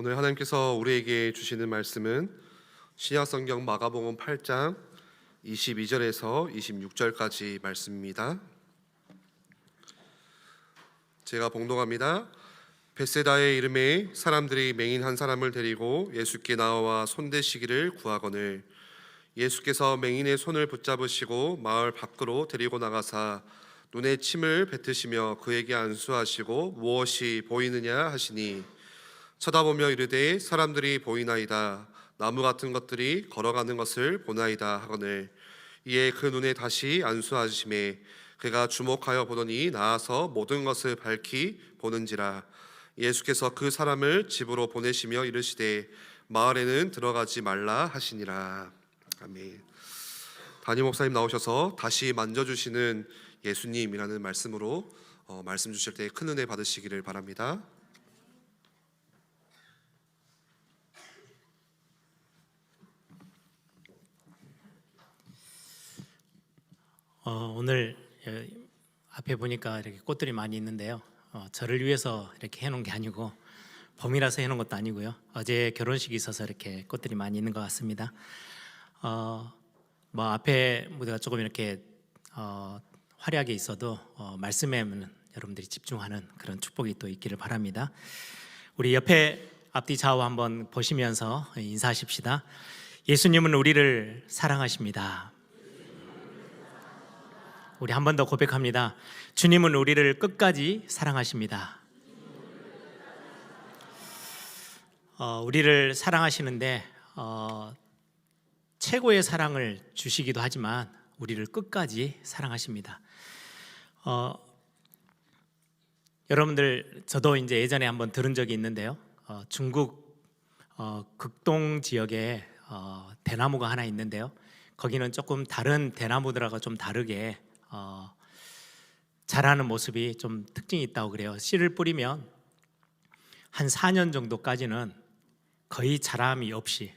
오늘 하나님께서 우리에게 주시는 말씀은 신약성경 마가복음 8장 22절에서 26절까지 말씀입니다. 제가 봉독합니다. 벳세다의 이름에 사람들이 맹인 한 사람을 데리고 예수께 나와 손대시기를 구하거늘 예수께서 맹인의 손을 붙잡으시고 마을 밖으로 데리고 나가사 눈에 침을 뱉으시며 그에게 안수하시고 무엇이 보이느냐 하시니 쳐다보며 이르되 사람들이 보이나이다. 나무 같은 것들이 걸어가는 것을 보나이다 하거늘 이에 그 눈에 다시 안수하심에 그가 주목하여 보더니 나아서 모든 것을 밝히 보는지라. 예수께서 그 사람을 집으로 보내시며 이르시되 마을에는 들어가지 말라 하시니라. 아멘. 담임 목사님 나오셔서 다시 만져주시는 예수님이라는 말씀으로 말씀 주실 때 큰 은혜 받으시기를 바랍니다. 오늘 앞에 보니까 이렇게 꽃들이 많이 있는데요. 저를 위해서 이렇게 해놓은 게 아니고 봄이라서 해놓은 것도 아니고요. 어제 결혼식이 있어서 이렇게 꽃들이 많이 있는 것 같습니다. 앞에 무대가 조금 이렇게 화려하게 있어도 말씀에는 여러분들이 집중하는 그런 축복이 또 있기를 바랍니다. 우리 옆에 앞뒤 좌우 한번 보시면서 인사하십시다. 예수님은 우리를 사랑하십니다. 우리 한 번 더 고백합니다. 주님은 우리를 끝까지 사랑하십니다. 우리를 사랑하시는데 최고의 사랑을 주시기도 하지만 우리를 끝까지 사랑하십니다. 여러분들 저도 이제 예전에 한번 들은 적이 있는데요. 중국 극동 지역에 대나무가 하나 있는데요. 거기는 조금 다른 대나무들하고 좀 다르게 자라는 모습이 좀 특징이 있다고 그래요. 씨를 뿌리면 한 4년 정도까지는 거의 자람이 없이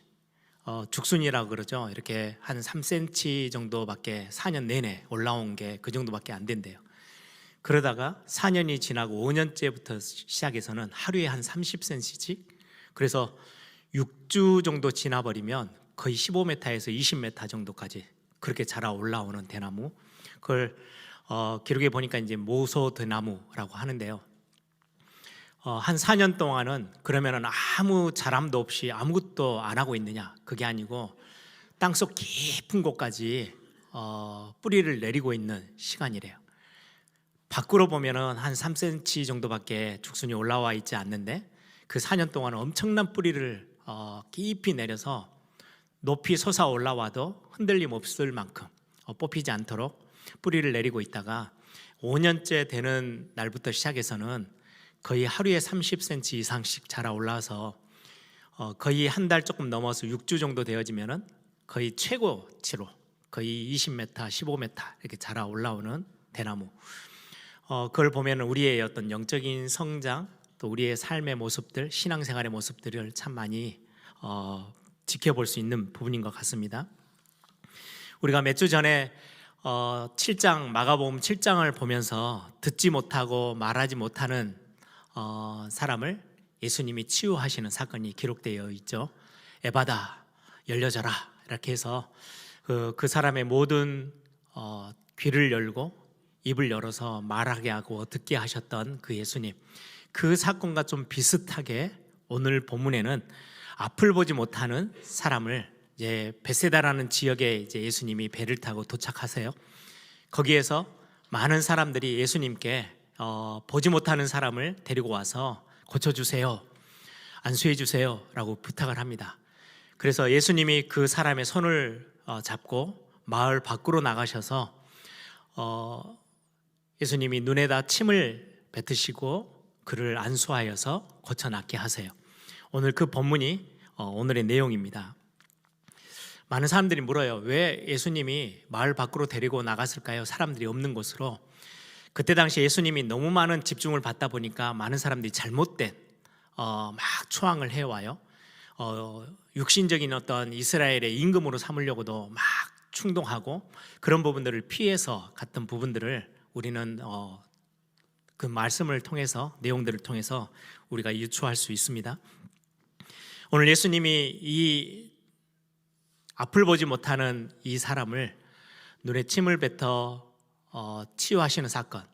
죽순이라고 그러죠. 이렇게 한 3cm 정도밖에 4년 내내 올라온 게 그 정도밖에 안 된대요. 그러다가 4년이 지나고 5년째부터 시작해서는 하루에 한 30cm씩, 그래서 6주 정도 지나버리면 거의 15m에서 20m 정도까지 그렇게 자라 올라오는 대나무, 그걸 기록에 보니까 이제 모소 대나무라고 하는데요. 한 4년 동안은 그러면은 아무 자람도 없이 아무것도 안 하고 있느냐? 그게 아니고 땅속 깊은 곳까지 뿌리를 내리고 있는 시간이래요. 밖으로 보면은 한 3cm 정도밖에 죽순이 올라와 있지 않는데 그 4년 동안은 엄청난 뿌리를 깊이 내려서 높이 솟아 올라와도 흔들림 없을 만큼 뽑히지 않도록 뿌리를 내리고 있다가 5년째 되는 날부터 시작해서는 거의 하루에 30cm 이상씩 자라 올라와서 거의 한 달 조금 넘어서 6주 정도 되어지면은 거의 최고치로 거의 20m, 15m 이렇게 자라 올라오는 대나무. 그걸 보면 우리의 어떤 영적인 성장, 또 우리의 삶의 모습들, 신앙생활의 모습들을 참 많이 지켜볼 수 있는 부분인 것 같습니다. 우리가 몇 주 전에 7장 마가복음 7장을 보면서 듣지 못하고 말하지 못하는 사람을 예수님이 치유하시는 사건이 기록되어 있죠. 에바다 열려져라 이렇게 해서 그 사람의 모든 귀를 열고 입을 열어서 말하게 하고 듣게 하셨던 그 예수님, 그 사건과 좀 비슷하게 오늘 본문에는 앞을 보지 못하는 사람을 이제 벳세다라는 지역에 이제 예수님이 배를 타고 도착하세요. 거기에서 많은 사람들이 예수님께 보지 못하는 사람을 데리고 와서 고쳐주세요, 안수해 주세요 라고 부탁을 합니다. 그래서 예수님이 그 사람의 손을 잡고 마을 밖으로 나가셔서 예수님이 눈에다 침을 뱉으시고 그를 안수하여서 고쳐 낫게 하세요. 오늘 그 본문이 오늘의 내용입니다. 많은 사람들이 물어요. 왜 예수님이 마을 밖으로 데리고 나갔을까요? 사람들이 없는 곳으로. 그때 당시 예수님이 너무 많은 집중을 받다 보니까 많은 사람들이 잘못된 막 초항을 해와요. 육신적인 어떤 이스라엘의 임금으로 삼으려고도 막 충동하고 그런 부분들을 피해서 갔던 부분들을 우리는 그 말씀을 통해서, 내용들을 통해서 우리가 유추할 수 있습니다. 오늘 예수님이 이 앞을 보지 못하는 이 사람을 눈에 침을 뱉어 치유하시는 사건,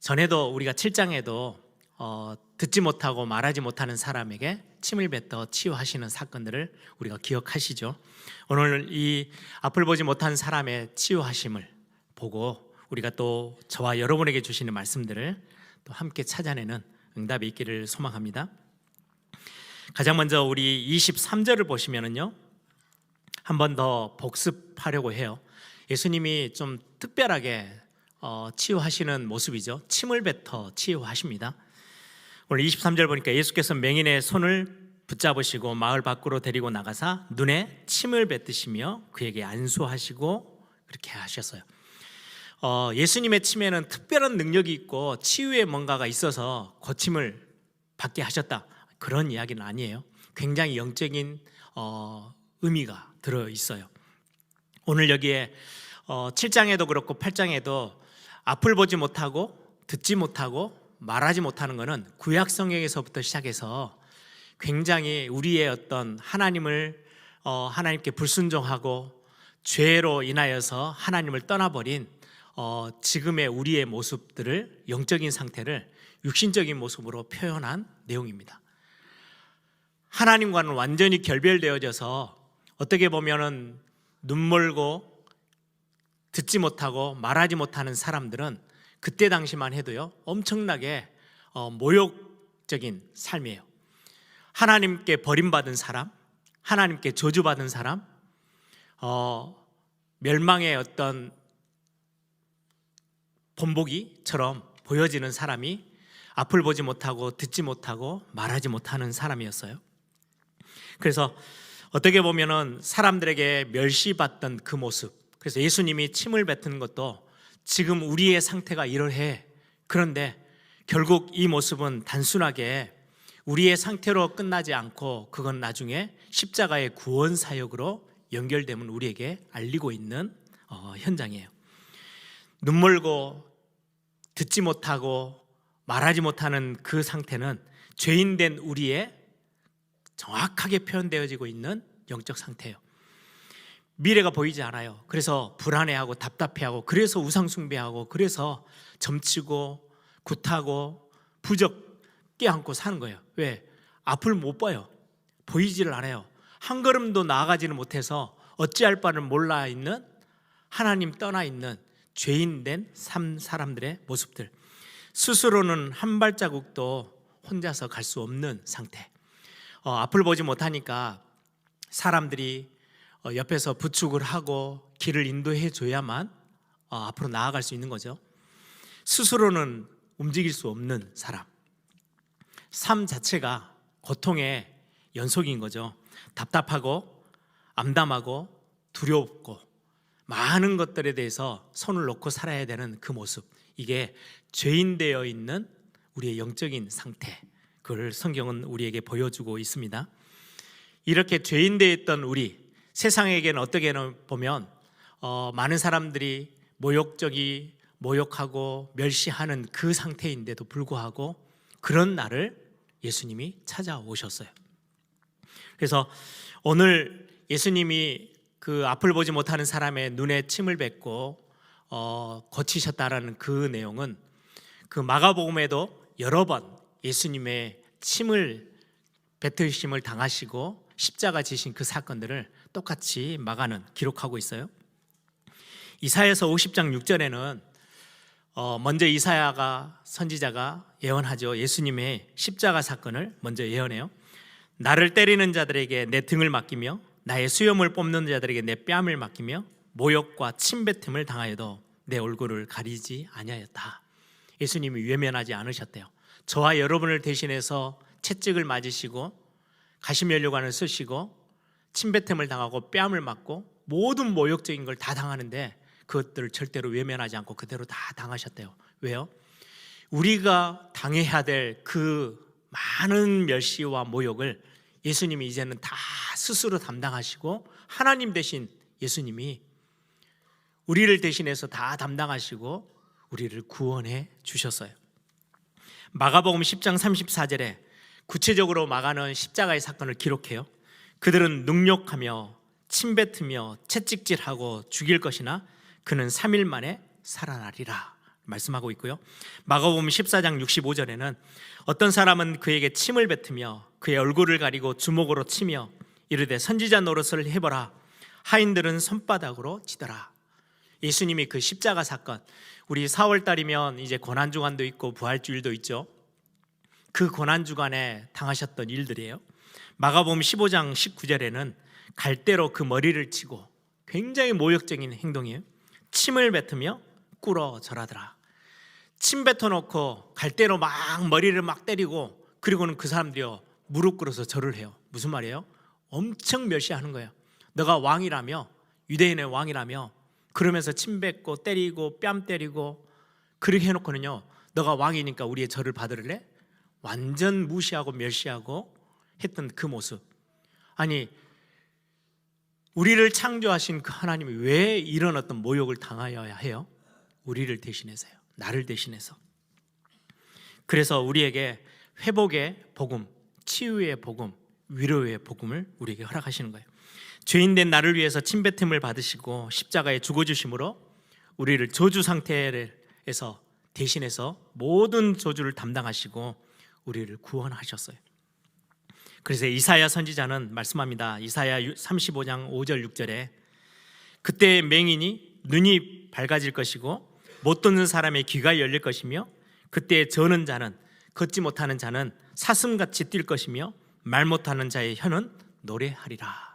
전에도 우리가 7장에도 듣지 못하고 말하지 못하는 사람에게 침을 뱉어 치유하시는 사건들을 우리가 기억하시죠. 오늘 이 앞을 보지 못한 사람의 치유하심을 보고 우리가 또 저와 여러분에게 주시는 말씀들을 또 함께 찾아내는 응답이 있기를 소망합니다. 가장 먼저 우리 23절을 보시면은요, 한 번 더 복습하려고 해요. 예수님이 좀 특별하게 치유하시는 모습이죠. 침을 뱉어 치유하십니다. 오늘 23절 보니까 예수께서 맹인의 손을 붙잡으시고 마을 밖으로 데리고 나가사 눈에 침을 뱉으시며 그에게 안수하시고 그렇게 하셨어요. 예수님의 침에는 특별한 능력이 있고 치유의 뭔가가 있어서 고침을 받게 하셨다, 그런 이야기는 아니에요. 굉장히 영적인 의미가 들어있어요. 오늘 여기에 7장에도 그렇고 8장에도 앞을 보지 못하고 듣지 못하고 말하지 못하는 것은 구약 성경에서부터 시작해서 굉장히 우리의 어떤 하나님께 불순종하고 죄로 인하여서 하나님을 떠나버린 지금의 우리의 모습들을, 영적인 상태를 육신적인 모습으로 표현한 내용입니다. 하나님과는 완전히 결별되어져서 어떻게 보면은 눈멀고 듣지 못하고 말하지 못하는 사람들은 그때 당시만 해도요, 엄청나게 모욕적인 삶이에요. 하나님께 버림받은 사람, 하나님께 저주받은 사람, 멸망의 어떤 본보기처럼 보여지는 사람이 앞을 보지 못하고 듣지 못하고 말하지 못하는 사람이었어요. 그래서 어떻게 보면은 사람들에게 멸시받던 그 모습, 그래서 예수님이 침을 뱉은 것도 지금 우리의 상태가 이러해. 그런데 결국 이 모습은 단순하게 우리의 상태로 끝나지 않고 그건 나중에 십자가의 구원 사역으로 연결됨을 우리에게 알리고 있는 현장이에요. 눈멀고 듣지 못하고 말하지 못하는 그 상태는 죄인된 우리의 정확하게 표현되어지고 있는 영적 상태예요. 미래가 보이지 않아요. 그래서 불안해하고 답답해하고, 그래서 우상숭배하고, 그래서 점치고 굿하고 부적 껴안고 사는 거예요. 왜? 앞을 못 봐요. 보이지를 않아요. 한 걸음도 나아가지는 못해서 어찌할 바를 몰라 있는, 하나님 떠나 있는 죄인된 사람들의 모습들, 스스로는 한 발자국도 혼자서 갈 수 없는 상태. 앞을 보지 못하니까 사람들이 옆에서 부축을 하고 길을 인도해 줘야만 앞으로 나아갈 수 있는 거죠. 스스로는 움직일 수 없는 사람, 삶 자체가 고통의 연속인 거죠. 답답하고 암담하고 두렵고 많은 것들에 대해서 손을 놓고 살아야 되는 그 모습, 이게 죄인 되어 있는 우리의 영적인 상태, 그걸 성경은 우리에게 보여주고 있습니다. 이렇게 죄인 되어 있던 우리, 세상에게는 어떻게 보면 많은 사람들이 모욕하고 멸시하는 그 상태인데도 불구하고 그런 날을 예수님이 찾아오셨어요. 그래서 오늘 예수님이 그 앞을 보지 못하는 사람의 눈에 침을 뱉고 고치셨다라는 그 내용은 그 마가복음에도 여러 번 예수님의 침을 뱉으심을 당하시고 십자가 지신 그 사건들을 똑같이 마가는 기록하고 있어요. 이사야서 50장 6절에는 먼저 이사야가 선지자가 예언하죠. 예수님의 십자가 사건을 먼저 예언해요. 나를 때리는 자들에게 내 등을 맡기며 나의 수염을 뽑는 자들에게 내 뺨을 맡기며 모욕과 침뱉음을 당하여도 내 얼굴을 가리지 아니하였다. 예수님이 외면하지 않으셨대요. 저와 여러분을 대신해서 채찍을 맞으시고 가시면류관을 쓰시고 침뱉음을 당하고 뺨을 맞고 모든 모욕적인 걸 다 당하는데 그것들을 절대로 외면하지 않고 그대로 다 당하셨대요. 왜요? 우리가 당해야 될 그 많은 멸시와 모욕을 예수님이 이제는 다 스스로 담당하시고, 하나님 대신 예수님이 우리를 대신해서 다 담당하시고 우리를 구원해 주셨어요. 마가복음 10장 34절에 구체적으로 마가는 십자가의 사건을 기록해요. 그들은 능욕하며 침뱉으며 채찍질하고 죽일 것이나 그는 3일 만에 살아나리라 말씀하고 있고요. 마가복음 14장 65절에는 어떤 사람은 그에게 침을 뱉으며 그의 얼굴을 가리고 주먹으로 치며 이르되 선지자 노릇을 해보라. 하인들은 손바닥으로 치더라. 예수님이 그 십자가 사건, 우리 4월 달이면 이제 고난주간도 있고 부활주일도 있죠. 그 고난주간에 당하셨던 일들이에요. 마가복음 15장 19절에는 갈대로 그 머리를 치고, 굉장히 모욕적인 행동이에요. 침을 뱉으며 꿇어 절하더라. 침 뱉어놓고 갈대로 막 머리를 막 때리고, 그리고는 그 사람들이요 무릎 꿇어서 절을 해요. 무슨 말이에요? 엄청 멸시하는 거예요. 너가 왕이라며, 유대인의 왕이라며, 그러면서 침 뱉고 때리고 뺨 때리고 그렇게 해놓고는요, 너가 왕이니까 우리의 절을 받으래? 완전 무시하고 멸시하고 했던 그 모습. 아니, 우리를 창조하신 그 하나님이 왜 이런 어떤 모욕을 당하여야 해요? 우리를 대신해서요. 나를 대신해서. 그래서 우리에게 회복의 복음, 치유의 복음, 위로의 복음을 우리에게 허락하시는 거예요. 죄인된 나를 위해서 침뱉음을 받으시고 십자가에 죽어주심으로 우리를 저주 상태에서 대신해서 모든 저주를 담당하시고 우리를 구원하셨어요. 그래서 이사야 선지자는 말씀합니다. 이사야 35장 5절 6절에 그때 맹인이 눈이 밝아질 것이고 못 듣는 사람의 귀가 열릴 것이며 그때 저는 자는, 걷지 못하는 자는 사슴같이 뛸 것이며 말 못하는 자의 혀는 노래하리라.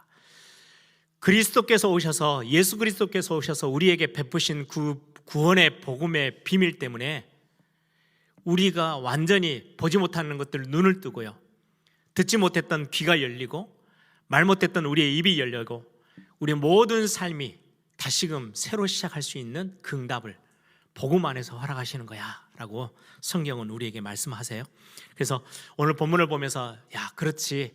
그리스도께서 오셔서, 예수 그리스도께서 오셔서 우리에게 베푸신 그 구원의 복음의 비밀 때문에 우리가 완전히 보지 못하는 것들 눈을 뜨고요, 듣지 못했던 귀가 열리고 말 못했던 우리의 입이 열리고 우리의 모든 삶이 다시금 새로 시작할 수 있는 그 응답을 복음 안에서 허락하시는 거야 라고 성경은 우리에게 말씀하세요. 그래서 오늘 본문을 보면서 야, 그렇지,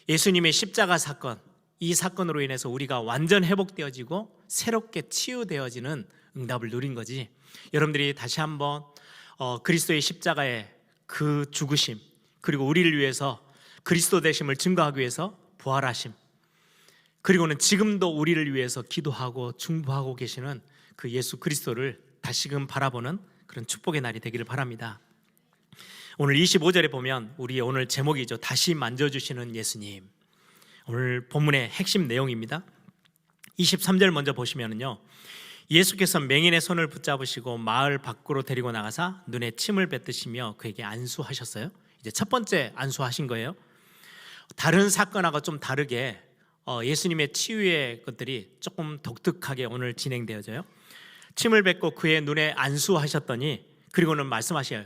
예수님의 십자가 사건, 이 사건으로 인해서 우리가 완전 회복되어지고 새롭게 치유되어지는 응답을 누린 거지. 여러분들이 다시 한번 그리스도의 십자가의 그 죽으심, 그리고 우리를 위해서 그리스도 되심을 증거하기 위해서 부활하심, 그리고는 지금도 우리를 위해서 기도하고 중보하고 계시는 그 예수 그리스도를 다시금 바라보는 그런 축복의 날이 되기를 바랍니다. 오늘 25절에 보면 우리 오늘 제목이죠. 다시 만져주시는 예수님. 오늘 본문의 핵심 내용입니다. 23절 먼저 보시면은요, 예수께서 맹인의 손을 붙잡으시고 마을 밖으로 데리고 나가사 눈에 침을 뱉으시며 그에게 안수하셨어요. 이제 첫 번째 안수하신 거예요. 다른 사건하고 좀 다르게 예수님의 치유의 것들이 조금 독특하게 오늘 진행되어져요. 침을 뱉고 그의 눈에 안수하셨더니, 그리고는 말씀하셔요.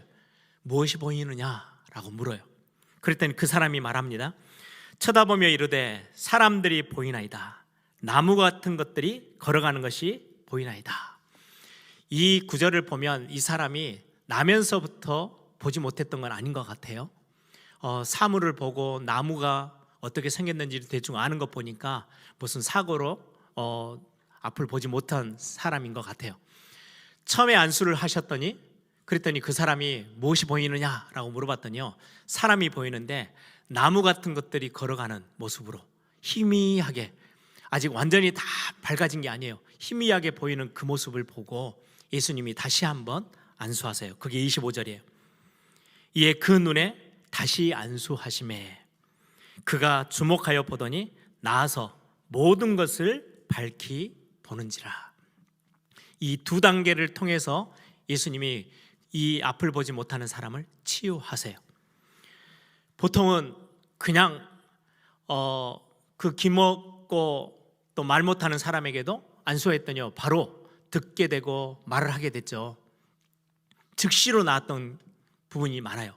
무엇이 보이느냐라고 물어요. 그랬더니 그 사람이 말합니다. 쳐다보며 이르되 사람들이 보이나이다. 나무 같은 것들이 걸어가는 것이 보이나이다. 이 구절을 보면 이 사람이 나면서부터 보지 못했던 건 아닌 것 같아요. 사물을 보고 나무가 어떻게 생겼는지를 대충 아는 것 보니까 무슨 사고로 앞을 보지 못한 사람인 것 같아요. 처음에 안수를 하셨더니, 그랬더니 그 사람이 무엇이 보이느냐라고 물어봤더니요, 사람이 보이는데 나무 같은 것들이 걸어가는 모습으로 희미하게, 아직 완전히 다 밝아진 게 아니에요. 희미하게 보이는 그 모습을 보고 예수님이 다시 한번 안수하세요. 그게 25절이에요. 이에 그 눈에 다시 안수하심에 그가 주목하여 보더니 나아서 모든 것을 밝히 보는지라. 이 두 단계를 통해서 예수님이 이 앞을 보지 못하는 사람을 치유하세요. 보통은 그냥 그 귀먹고 또 말 못하는 사람에게도 안수했더니요, 바로 듣게 되고 말을 하게 됐죠. 즉시로 나았던 부분이 많아요.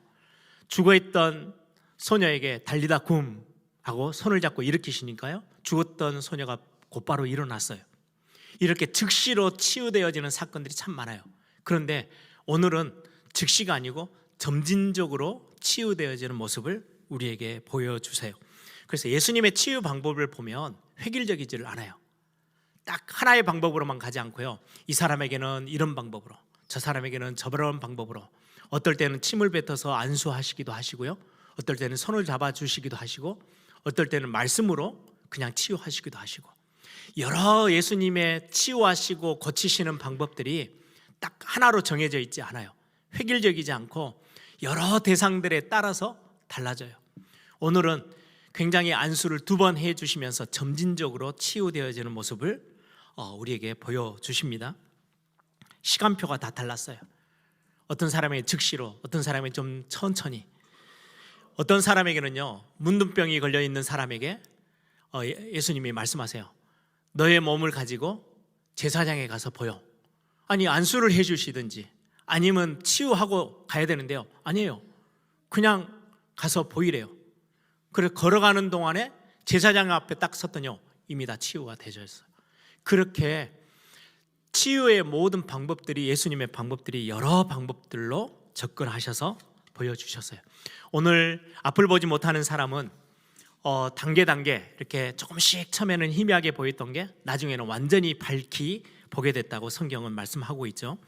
죽어있던 소녀에게 달리다 굼 하고 손을 잡고 일으키시니까요, 죽었던 소녀가 곧바로 일어났어요. 이렇게 즉시로 치유되어지는 사건들이 참 많아요. 그런데 오늘은 즉시가 아니고 점진적으로 치유되어지는 모습을 우리에게 보여주세요. 그래서 예수님의 치유 방법을 보면 획일적이지를 않아요. 딱 하나의 방법으로만 가지 않고요, 이 사람에게는 이런 방법으로, 저 사람에게는 저런 방법으로, 어떨 때는 침을 뱉어서 안수하시기도 하시고요, 어떨 때는 손을 잡아주시기도 하시고 어떨 때는 말씀으로 그냥 치유하시기도 하시고 여러 예수님의 치유하시고 고치시는 방법들이 딱 하나로 정해져 있지 않아요. 획일적이지 않고 여러 대상들에 따라서 달라져요. 오늘은 굉장히 안수를 2번 해주시면서 점진적으로 치유되어지는 모습을 우리에게 보여주십니다. 시간표가 다 달랐어요. 어떤 사람에게 즉시로, 어떤 사람에게 좀 천천히, 어떤 사람에게는요 문둥병이 걸려있는 사람에게 예수님이 말씀하세요. 너의 몸을 가지고 제사장에 가서 보여. 아니 안수를 해주시든지 아니면 치유하고 가야 되는데요, 아니에요. 그냥 가서 보이래요. 그래서 걸어가는 동안에 제사장 앞에 딱 섰더니요 이미 다 치유가 되셨어요. 그렇게 치유의 모든 방법들이, 예수님의 방법들이 여러 방법들로 접근하셔서 보여주셨어요. 오늘 앞을 보지 못하는 사람은 단계 이렇게 조금씩 처음에는 희미하게 보였던 게 나중에는 완전히 밝히 보게 됐다고 성경은 말씀하고 있죠.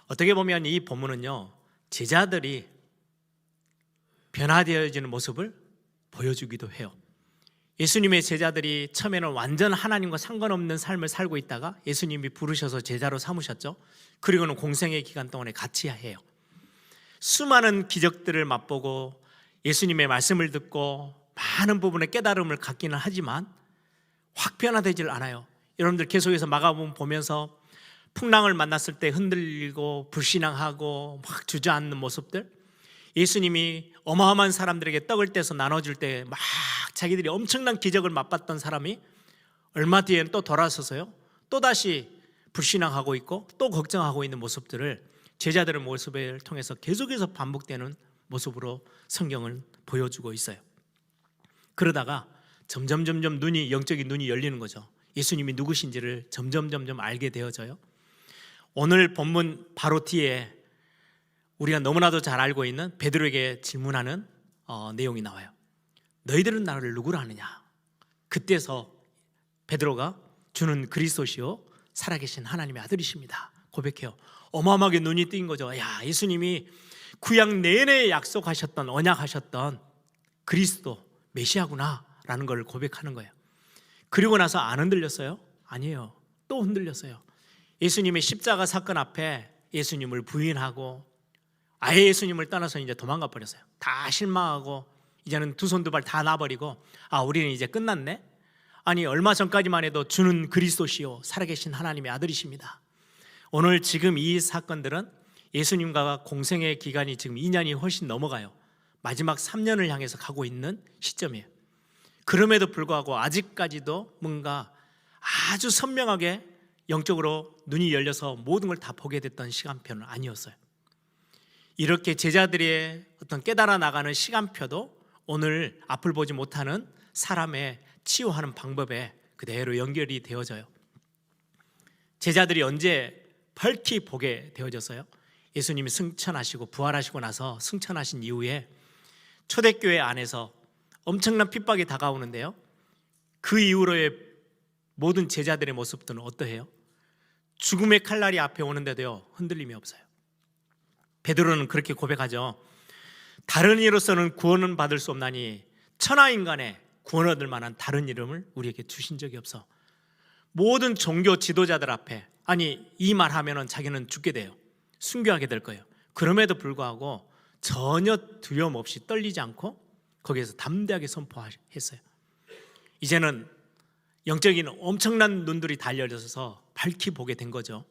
어떻게 보면 이 본문은요 제자들이 변화되어지는 모습을 보여주기도 해요. 예수님의 제자들이 처음에는 완전 하나님과 상관없는 삶을 살고 있다가 예수님이 부르셔서 제자로 삼으셨죠. 그리고는 공생의 기간 동안에 같이 해요. 수많은 기적들을 맛보고 예수님의 말씀을 듣고 많은 부분에 깨달음을 갖기는 하지만 확 변화되질 않아요. 여러분들 계속해서 마가복음 보면서 풍랑을 만났을 때 흔들리고 불신앙하고 막 주저앉는 모습들, 예수님이 어마어마한 사람들에게 떡을 떼서 나눠줄 때 막 자기들이 엄청난 기적을 맛봤던 사람이 얼마 뒤에는 또 돌아서서요 또다시 불신앙하고 있고 또 걱정하고 있는 모습들을 제자들의 모습을 통해서 계속해서 반복되는 모습으로 성경은 보여주고 있어요. 그러다가 점점 눈이, 영적인 눈이 열리는 거죠. 예수님이 누구신지를 점점 알게 되어져요. 오늘 본문 바로 뒤에 우리가 너무나도 잘 알고 있는 베드로에게 질문하는 내용이 나와요. 너희들은 나를 누구라 하느냐? 그때서 베드로가 주는 그리스도시요 살아계신 하나님의 아들이십니다 고백해요. 어마어마하게 눈이 뜨인 거죠. 야, 예수님이 구약 내내 약속하셨던, 언약하셨던 그리스도 메시아구나 라는 걸 고백하는 거예요. 그리고 나서 안 흔들렸어요? 아니에요. 또 흔들렸어요. 예수님의 십자가 사건 앞에 예수님을 부인하고 아예 예수님을 떠나서 이제 도망가 버렸어요. 다 실망하고 이제는 두 손 두 발 다 놔버리고 우리는 이제 끝났네. 아니 얼마 전까지만 해도 주는 그리스도시요 살아계신 하나님의 아들이십니다. 오늘 지금 이 사건들은 예수님과 공생의 기간이 지금 2년이 훨씬 넘어가요. 마지막 3년을 향해서 가고 있는 시점이에요. 그럼에도 불구하고 아직까지도 뭔가 아주 선명하게 영적으로 눈이 열려서 모든 걸 다 보게 됐던 시간표는 아니었어요. 이렇게 제자들의 어떤 깨달아 나가는 시간표도 오늘 앞을 보지 못하는 사람의 치유하는 방법에 그대로 연결이 되어져요. 제자들이 언제 밝히 보게 되어졌어요? 예수님이 승천하시고 부활하시고 나서 승천하신 이후에 초대교회 안에서 엄청난 핍박이 다가오는데요, 그 이후로의 모든 제자들의 모습들은 어떠해요? 죽음의 칼날이 앞에 오는데도요 흔들림이 없어요. 베드로는 그렇게 고백하죠. 다른 이로서는 구원은 받을 수 없나니 천하인간의 구원 얻을 만한 다른 이름을 우리에게 주신 적이 없어. 모든 종교 지도자들 앞에 이 말하면은 자기는 죽게 돼요. 순교하게 될 거예요. 그럼에도 불구하고 전혀 두려움 없이 떨리지 않고 거기에서 담대하게 선포했어요. 이제는 영적인 엄청난 눈들이 달려져서 밝히 보게 된 거죠.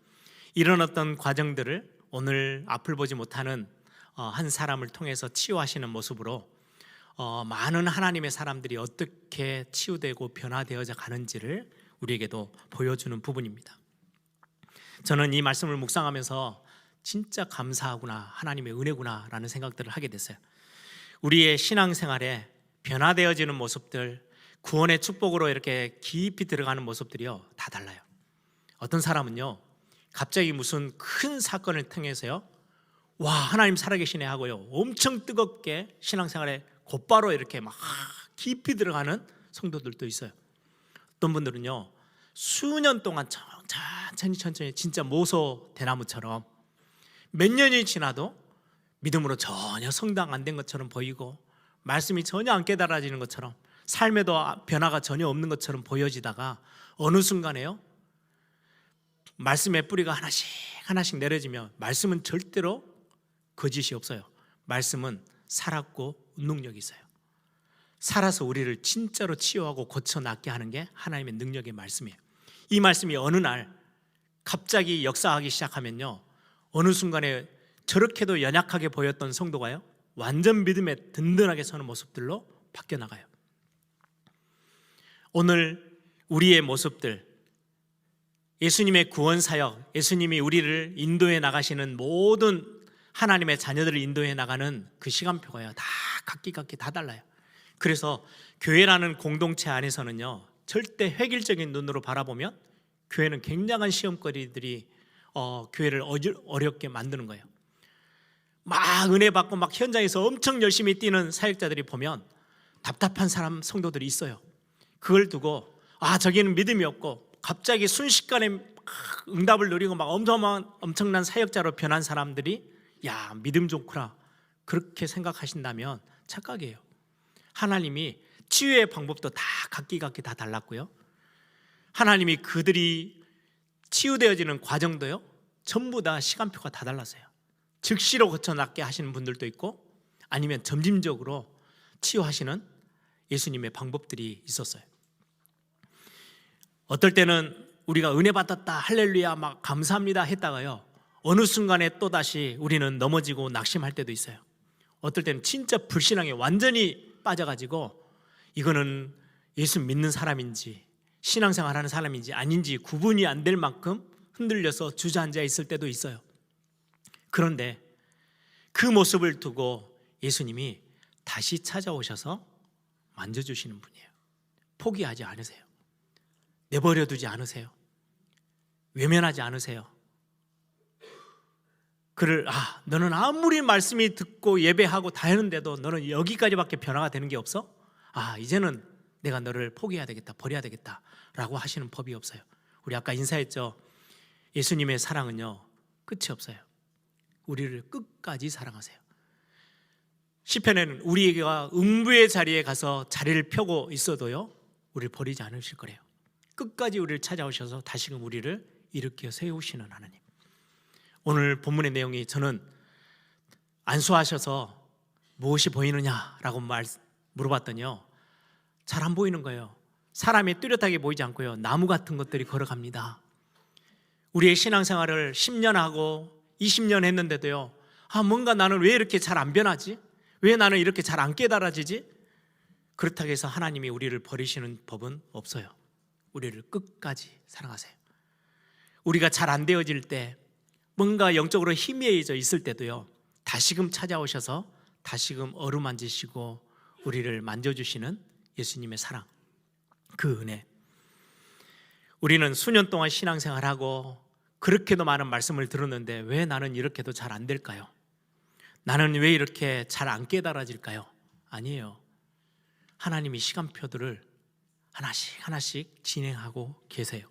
이런 어떤 과정들을 오늘 앞을 보지 못하는 한 사람을 통해서 치유하시는 모습으로 많은 하나님의 사람들이 어떻게 치유되고 변화되어져 가는지를 우리에게도 보여주는 부분입니다. 저는 이 말씀을 묵상하면서 진짜 감사하구나, 하나님의 은혜구나 라는 생각들을 하게 됐어요. 우리의 신앙생활에 변화되어지는 모습들, 구원의 축복으로 이렇게 깊이 들어가는 모습들이요 다 달라요. 어떤 사람은요 갑자기 무슨 큰 사건을 통해서요 와 하나님 살아계시네 하고요 엄청 뜨겁게 신앙생활에 곧바로 이렇게 막 깊이 들어가는 성도들도 있어요. 어떤 분들은요 수년 동안 천천히 진짜 모소 대나무처럼 몇 년이 지나도 믿음으로 전혀 성장 안 된 것처럼 보이고 말씀이 전혀 안 깨달아지는 것처럼, 삶에도 변화가 전혀 없는 것처럼 보여지다가 어느 순간에요, 말씀의 뿌리가 하나씩 하나씩 내려지면 말씀은 절대로 거짓이 없어요. 말씀은 살았고 능력이 있어요. 살아서 우리를 진짜로 치유하고 고쳐 낫게 하는 게 하나님의 능력의 말씀이에요. 이 말씀이 어느 날 갑자기 역사하기 시작하면요, 어느 순간에 저렇게도 연약하게 보였던 성도가요, 완전 믿음에 든든하게 서는 모습들로 바뀌어 나가요. 오늘 우리의 모습들, 예수님의 구원 사역, 예수님이 우리를 인도해 나가시는 모든 하나님의 자녀들을 인도해 나가는 그 시간표가요, 다 각기 다 달라요. 그래서 교회라는 공동체 안에서는요, 절대 획일적인 눈으로 바라보면 교회는 굉장한 시험거리들이 교회를 어렵게 만드는 거예요. 막 은혜 받고 막 현장에서 엄청 열심히 뛰는 사역자들이 보면 답답한 성도들이 있어요. 그걸 두고 저기는 믿음이 없고, 갑자기 순식간에 응답을 누리고 막 엄청난 사역자로 변한 사람들이 야, 믿음 좋구나, 그렇게 생각하신다면 착각이에요. 하나님이 치유의 방법도 다 각기 다 달랐고요, 하나님이 그들이 치유되어지는 과정도요, 전부 다 시간표가 다 달랐어요. 즉시로 고쳐 낫게 하시는 분들도 있고, 아니면 점진적으로 치유하시는 예수님의 방법들이 있었어요. 어떨 때는 우리가 은혜 받았다, 할렐루야, 막 감사합니다 했다가요, 어느 순간에 또다시 우리는 넘어지고 낙심할 때도 있어요. 어떨 때는 진짜 불신앙에 완전히 빠져가지고 이거는 예수 믿는 사람인지 신앙생활하는 사람인지 아닌지 구분이 안 될 만큼 흔들려서 주저앉아 있을 때도 있어요. 그런데 그 모습을 두고 예수님이 다시 찾아오셔서 만져주시는 분이에요. 포기하지 않으세요. 내버려 두지 않으세요. 외면하지 않으세요. 그를 너는 아무리 말씀이 듣고 예배하고 다 했는데도 너는 여기까지밖에 변화가 되는 게 없어? 이제는 내가 너를 포기해야 되겠다, 버려야 되겠다 라고 하시는 법이 없어요. 우리 아까 인사했죠. 예수님의 사랑은요, 끝이 없어요. 우리를 끝까지 사랑하세요. 시편에는 우리가 음부의 자리에 가서 자리를 펴고 있어도요, 우리를 버리지 않으실 거래요. 끝까지 우리를 찾아오셔서 다시금 우리를 일으켜 세우시는 하나님. 오늘 본문의 내용이, 저는 안수하셔서 무엇이 보이느냐라고 물어봤더니요, 잘 안 보이는 거예요. 사람이 뚜렷하게 보이지 않고요, 나무 같은 것들이 걸어갑니다. 우리의 신앙생활을 10년 하고 20년 했는데도요, 뭔가 나는 왜 이렇게 잘 안 변하지? 왜 나는 이렇게 잘 안 깨달아지지? 그렇다고 해서 하나님이 우리를 버리시는 법은 없어요. 우리를 끝까지 사랑하세요. 우리가 잘 안 되어질 때, 뭔가 영적으로 희미해져 있을 때도요, 다시금 찾아오셔서 다시금 어루만지시고 우리를 만져주시는 예수님의 사랑, 그 은혜. 우리는 수년 동안 신앙생활하고 그렇게도 많은 말씀을 들었는데 왜 나는 이렇게도 잘 안 될까요? 나는 왜 이렇게 잘 안 깨달아질까요? 아니에요. 하나님이 시간표들을 하나씩 진행하고 계세요.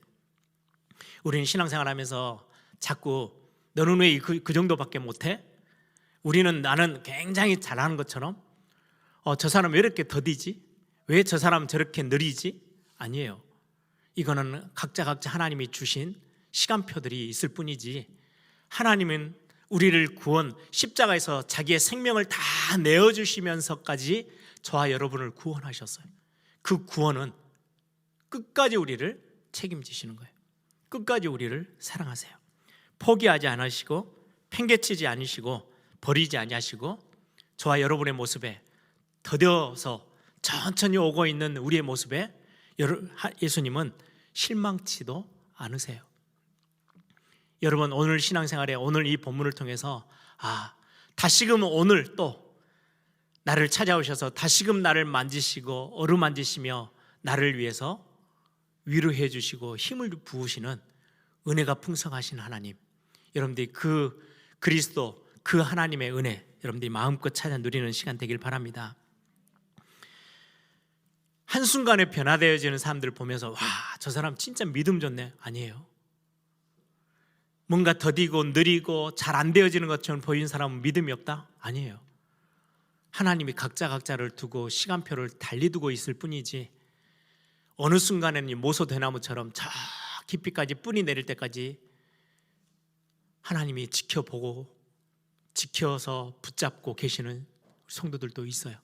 우리는 신앙생활하면서 자꾸 너는 왜 그 정도밖에 못해? 나는 굉장히 잘하는 것처럼 저 사람 왜 이렇게 더디지? 왜 저 사람 저렇게 느리지? 아니에요. 이거는 각자 하나님이 주신 시간표들이 있을 뿐이지, 하나님은 우리를 십자가에서 자기의 생명을 다 내어주시면서까지 저와 여러분을 구원하셨어요. 그 구원은 끝까지 우리를 책임지시는 거예요. 끝까지 우리를 사랑하세요. 포기하지 않으시고 팽개치지 않으시고 버리지 아니하시고 저와 여러분의 모습에 더뎌서 천천히 오고 있는 우리의 모습에 예수님은 실망치도 않으세요. 여러분, 오늘 신앙생활에 오늘 이 본문을 통해서 다시금 오늘 또 나를 찾아오셔서 다시금 나를 만지시고 어루만지시며 나를 위해서 위로해 주시고 힘을 부으시는 은혜가 풍성하신 하나님, 여러분들이 그 그리스도, 그 하나님의 은혜 여러분들이 마음껏 찾아 누리는 시간 되길 바랍니다. 한순간에 변화되어지는 사람들을 보면서 저 사람 진짜 믿음 좋네. 아니에요. 뭔가 더디고 느리고 잘 안 되어지는 것처럼 보이는 사람은 믿음이 없다? 아니에요. 하나님이 각자를 두고 시간표를 달리 두고 있을 뿐이지, 어느 순간에는 이 모소 대나무처럼 저 깊이까지 뿌리 내릴 때까지 하나님이 지켜보고 지켜서 붙잡고 계시는 성도들도 있어요.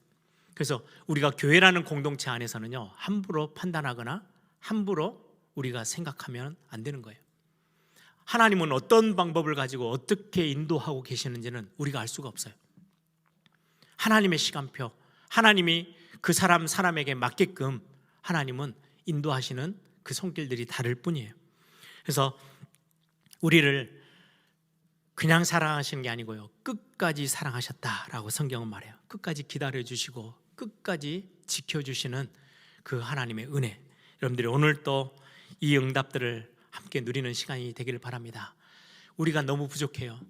그래서 우리가 교회라는 공동체 안에서는요, 함부로 판단하거나 함부로 우리가 생각하면 안 되는 거예요. 하나님은 어떤 방법을 가지고 어떻게 인도하고 계시는지는 우리가 알 수가 없어요. 하나님의 시간표, 하나님이 그 사람에게 맞게끔 하나님은 인도하시는 그 손길들이 다를 뿐이에요. 그래서 우리를 그냥 사랑하시는 게 아니고요, 끝까지 사랑하셨다라고 성경은 말해요. 끝까지 기다려주시고 끝까지 지켜주시는 그 하나님의 은혜, 여러분들이 오늘 또 이 응답들을 함께 누리는 시간이 되기를 바랍니다. 우리가 너무 부족해요.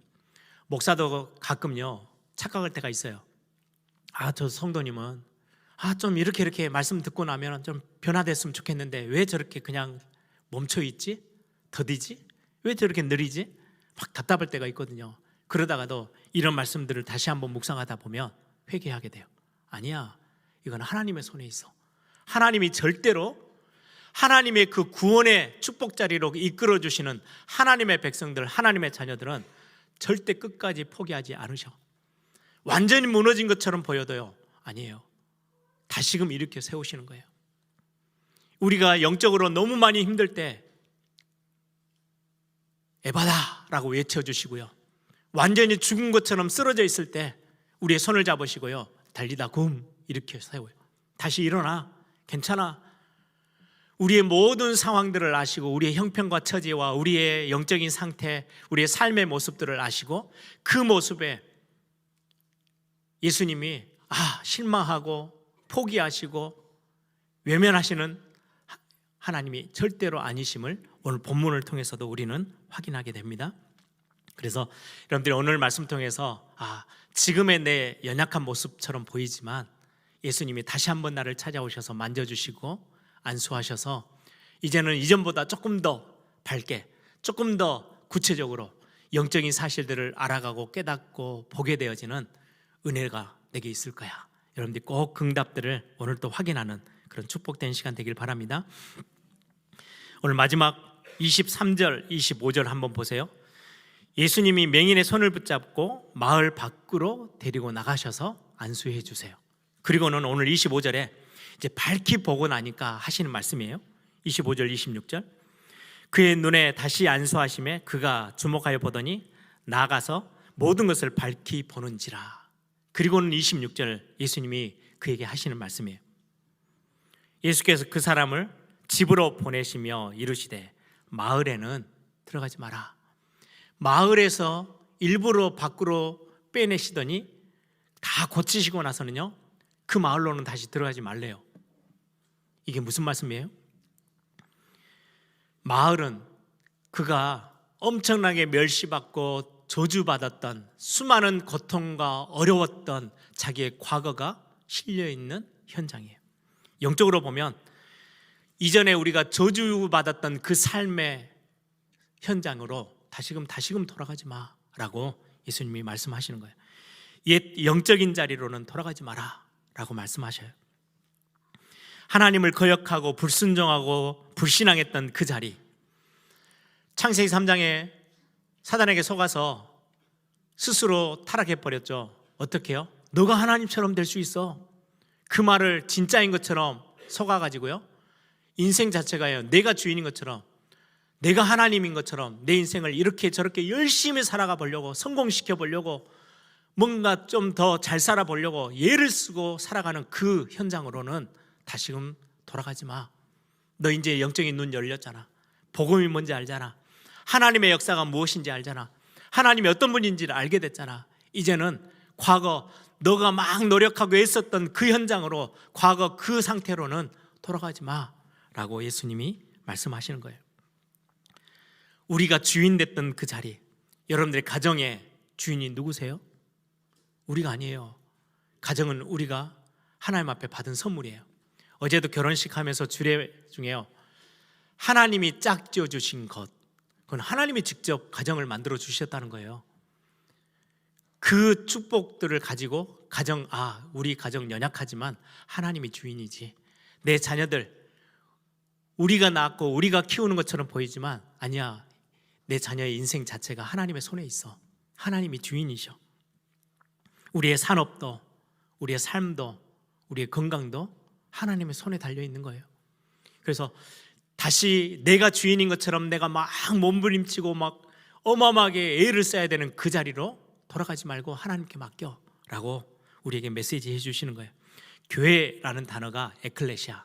목사도 가끔요 착각할 때가 있어요. 저 성도님은 좀 이렇게 말씀 듣고 나면 좀 변화됐으면 좋겠는데 왜 저렇게 그냥 멈춰 있지? 더디지? 왜 저렇게 느리지? 막 답답할 때가 있거든요. 그러다가도 이런 말씀들을 다시 한번 묵상하다 보면 회개하게 돼요. 아니야, 이건 하나님의 손에 있어. 하나님이 절대로 하나님의 그 구원의 축복 자리로 이끌어 주시는 하나님의 백성들, 하나님의 자녀들은 절대 끝까지 포기하지 않으셔. 완전히 무너진 것처럼 보여도요, 아니에요. 다시금 일으켜 세우시는 거예요. 우리가 영적으로 너무 많이 힘들 때 에바다라고 외쳐주시고요, 완전히 죽은 것처럼 쓰러져 있을 때 우리의 손을 잡으시고요, 달리다 굼 일으켜 세워요. 다시 일어나, 괜찮아. 우리의 모든 상황들을 아시고 우리의 형편과 처지와 우리의 영적인 상태, 우리의 삶의 모습들을 아시고 그 모습에 예수님이 실망하고 포기하시고 외면하시는 하나님이 절대로 아니심을 오늘 본문을 통해서도 우리는 확인하게 됩니다. 그래서 여러분들이 오늘 말씀 통해서 지금의 내 연약한 모습처럼 보이지만 예수님이 다시 한번 나를 찾아오셔서 만져주시고 안수하셔서 이제는 이전보다 조금 더 밝게, 조금 더 구체적으로 영적인 사실들을 알아가고 깨닫고 보게 되어지는 은혜가 내게 있을 거야. 여러분들이 꼭 그 응답들을 오늘 또 확인하는 그런 축복된 시간 되길 바랍니다. 오늘 마지막 23절, 25절 한번 보세요. 예수님이 맹인의 손을 붙잡고 마을 밖으로 데리고 나가셔서 안수해 주세요. 그리고는 오늘 25절에 이제 밝히 보고 나니까 하시는 말씀이에요. 25절, 26절. 그의 눈에 다시 안수하심에 그가 주목하여 보더니 나아가서 모든 것을 밝히 보는지라. 그리고는 26절 예수님이 그에게 하시는 말씀이에요. 예수께서 그 사람을 집으로 보내시며 이르시되 마을에는 들어가지 마라. 마을에서 일부러 밖으로 빼내시더니 다 고치시고 나서는요, 그 마을로는 다시 들어가지 말래요. 이게 무슨 말씀이에요? 마을은 그가 엄청나게 멸시받고 저주받았던 수많은 고통과 어려웠던 자기의 과거가 실려있는 현장이에요. 영적으로 보면 이전에 우리가 저주받았던 그 삶의 현장으로 다시금 돌아가지 마라고 예수님이 말씀하시는 거예요. 옛 영적인 자리로는 돌아가지 마라 라고 말씀하셔요. 하나님을 거역하고 불순종하고 불신앙했던 그 자리, 창세기 3장에 사단에게 속아서 스스로 타락해버렸죠. 어떻게 해요? 너가 하나님처럼 될 수 있어. 그 말을 진짜인 것처럼 속아가지고요, 인생 자체가요, 내가 주인인 것처럼, 내가 하나님인 것처럼 내 인생을 이렇게 저렇게 열심히 살아가 보려고, 성공시켜 보려고, 뭔가 좀 더 잘 살아보려고 예를 쓰고 살아가는 그 현장으로는 다시금 돌아가지 마. 너 이제 영적인 눈 열렸잖아. 복음이 뭔지 알잖아. 하나님의 역사가 무엇인지 알잖아. 하나님이 어떤 분인지를 알게 됐잖아. 이제는 과거 너가 막 노력하고 애썼던 그 현장으로, 과거 그 상태로는 돌아가지 마라고 예수님이 말씀하시는 거예요. 우리가 주인 됐던 그 자리, 여러분들의 가정의 주인이 누구세요? 우리가 아니에요. 가정은 우리가 하나님 앞에 받은 선물이에요. 어제도 결혼식 하면서 주례 중에요, 하나님이 짝지어 주신 것, 그건 하나님이 직접 가정을 만들어 주셨다는 거예요. 그 축복들을 가지고 우리 가정 연약하지만 하나님이 주인이지. 내 자녀들 우리가 낳았고 우리가 키우는 것처럼 보이지만 아니야. 내 자녀의 인생 자체가 하나님의 손에 있어. 하나님이 주인이셔. 우리의 산업도, 우리의 삶도, 우리의 건강도 하나님의 손에 달려 있는 거예요. 그래서 다시 내가 주인인 것처럼 내가 막 몸부림치고 막 어마어마하게 애를 써야 되는 그 자리로 돌아가지 말고 하나님께 맡겨라고 우리에게 메시지 해주시는 거예요. 교회라는 단어가 에클레시아,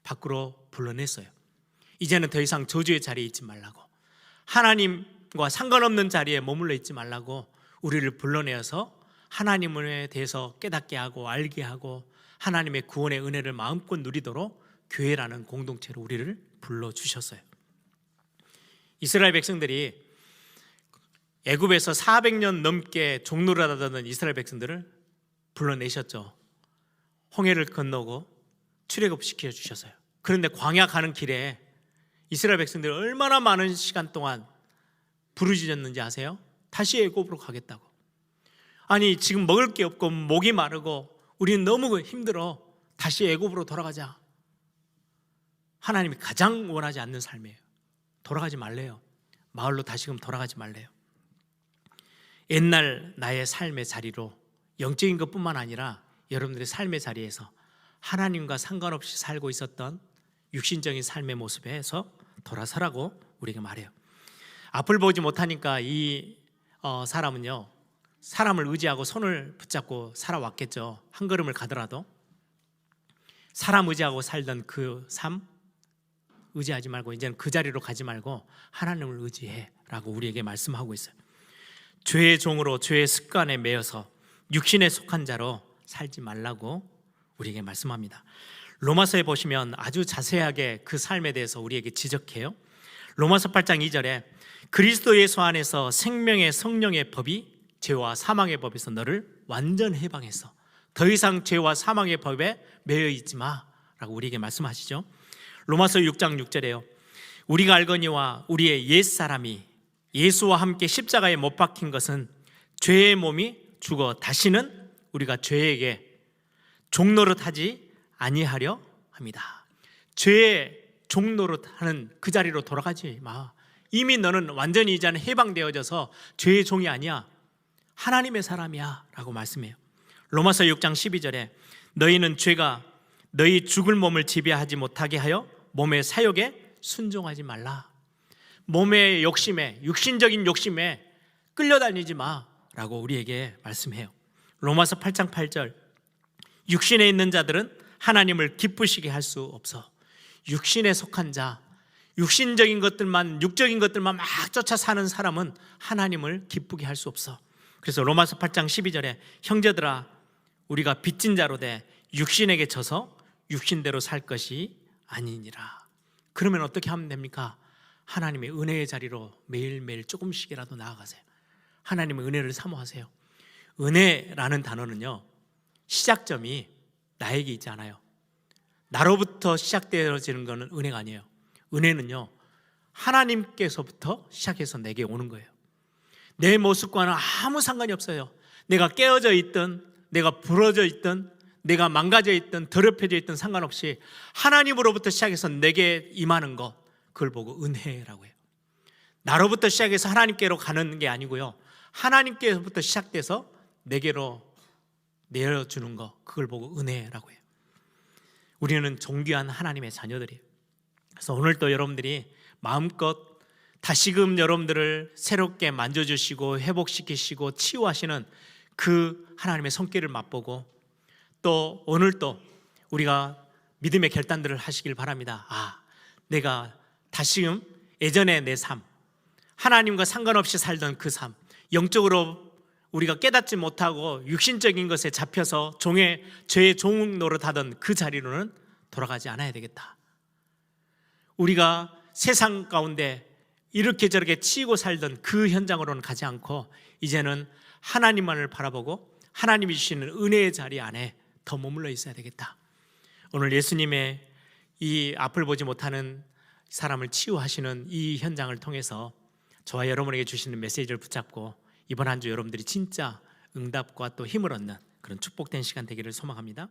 밖으로 불러냈어요. 이제는 더 이상 저주의 자리에 있지 말라고, 하나님과 상관없는 자리에 머물러 있지 말라고 우리를 불러내어서 하나님에 대해서 깨닫게 하고 알게 하고 하나님의 구원의 은혜를 마음껏 누리도록 교회라는 공동체로 우리를 불러주셨어요. 이스라엘 백성들이 애굽에서 400년 넘게 종노릇하던 이스라엘 백성들을 불러내셨죠. 홍해를 건너고 출애굽시켜 주셨어요. 그런데 광야 가는 길에 이스라엘 백성들이 얼마나 많은 시간 동안 부르짖었는지 아세요? 다시 애굽으로 가겠다고. 아니 지금 먹을 게 없고 목이 마르고 우리는 너무 힘들어. 다시 애굽으로 돌아가자. 하나님이 가장 원하지 않는 삶이에요. 돌아가지 말래요. 마을로 다시금 돌아가지 말래요. 옛날 나의 삶의 자리로, 영적인 것뿐만 아니라 여러분들의 삶의 자리에서 하나님과 상관없이 살고 있었던 육신적인 삶의 모습에서 돌아서라고 우리가 말해요. 앞을 보지 못하니까 이 사람은요, 사람을 의지하고 손을 붙잡고 살아왔겠죠. 한 걸음을 가더라도 사람 의지하고 살던 그 삶 의지하지 말고 이제는 그 자리로 가지 말고 하나님을 의지해라고 우리에게 말씀하고 있어요. 죄의 종으로 죄의 습관에 매여서 육신에 속한 자로 살지 말라고 우리에게 말씀합니다. 로마서에 보시면 아주 자세하게 그 삶에 대해서 우리에게 지적해요. 로마서 8장 2절에 그리스도 예수 안에서 생명의 성령의 법이 죄와 사망의 법에서 너를 완전 해방했어. 더 이상 죄와 사망의 법에 매여 있지 마라고 우리에게 말씀하시죠. 로마서 6장 6절에요. 우리가 알거니와 우리의 옛사람이 예수와 함께 십자가에 못 박힌 것은 죄의 몸이 죽어 다시는 우리가 죄에게 종노릇하지 아니하려 합니다. 죄의 종노릇하는 그 자리로 돌아가지 마. 이미 너는 완전히 이제는 해방되어져서 죄의 종이 아니야. 하나님의 사람이야 라고 말씀해요. 로마서 6장 12절에 너희는 죄가 너희 죽을 몸을 지배하지 못하게 하여 몸의 사욕에 순종하지 말라. 몸의 욕심에, 육신적인 욕심에 끌려다니지 마라고 우리에게 말씀해요. 로마서 8장 8절 육신에 있는 자들은 하나님을 기쁘시게 할 수 없어. 육신에 속한 자, 육신적인 것들만, 육적인 것들만 막 쫓아 사는 사람은 하나님을 기쁘게 할 수 없어. 그래서 로마서 8장 12절에 형제들아 우리가 빚진 자로 돼 육신에게 져서 육신대로 살 것이 아니니라. 그러면 어떻게 하면 됩니까? 하나님의 은혜의 자리로 매일매일 조금씩이라도 나아가세요. 하나님의 은혜를 사모하세요. 은혜라는 단어는요, 시작점이 나에게 있지 않아요. 나로부터 시작되어지는 것은 은혜가 아니에요. 은혜는요, 하나님께서부터 시작해서 내게 오는 거예요. 내 모습과는 아무 상관이 없어요. 내가 깨어져 있든 내가 부러져 있든 내가 망가져 있든 더럽혀져 있든 상관없이 하나님으로부터 시작해서 내게 임하는 것, 그걸 보고 은혜라고 해요. 나로부터 시작해서 하나님께로 가는 게 아니고요, 하나님께로부터 시작돼서 내게로 내려주는 것, 그걸 보고 은혜라고 해요. 우리는 존귀한 하나님의 자녀들이에요. 그래서 오늘도 여러분들이 마음껏 다시금 여러분들을 새롭게 만져주시고 회복시키시고 치유하시는 그 하나님의 손길을 맛보고, 또 오늘도 우리가 믿음의 결단들을 하시길 바랍니다. 내가 다시금 예전의 내 삶, 하나님과 상관없이 살던 그 삶, 영적으로 우리가 깨닫지 못하고 육신적인 것에 잡혀서 죄의 종 노릇하던 그 자리로는 돌아가지 않아야 되겠다. 우리가 세상 가운데 이렇게 저렇게 치이고 살던 그 현장으로는 가지 않고 이제는 하나님만을 바라보고 하나님이 주시는 은혜의 자리 안에 더 머물러 있어야 되겠다. 오늘 예수님의 이 앞을 보지 못하는 사람을 치유하시는 이 현장을 통해서 저와 여러분에게 주시는 메시지를 붙잡고 이번 한 주 여러분들이 진짜 응답과 또 힘을 얻는 그런 축복된 시간 되기를 소망합니다.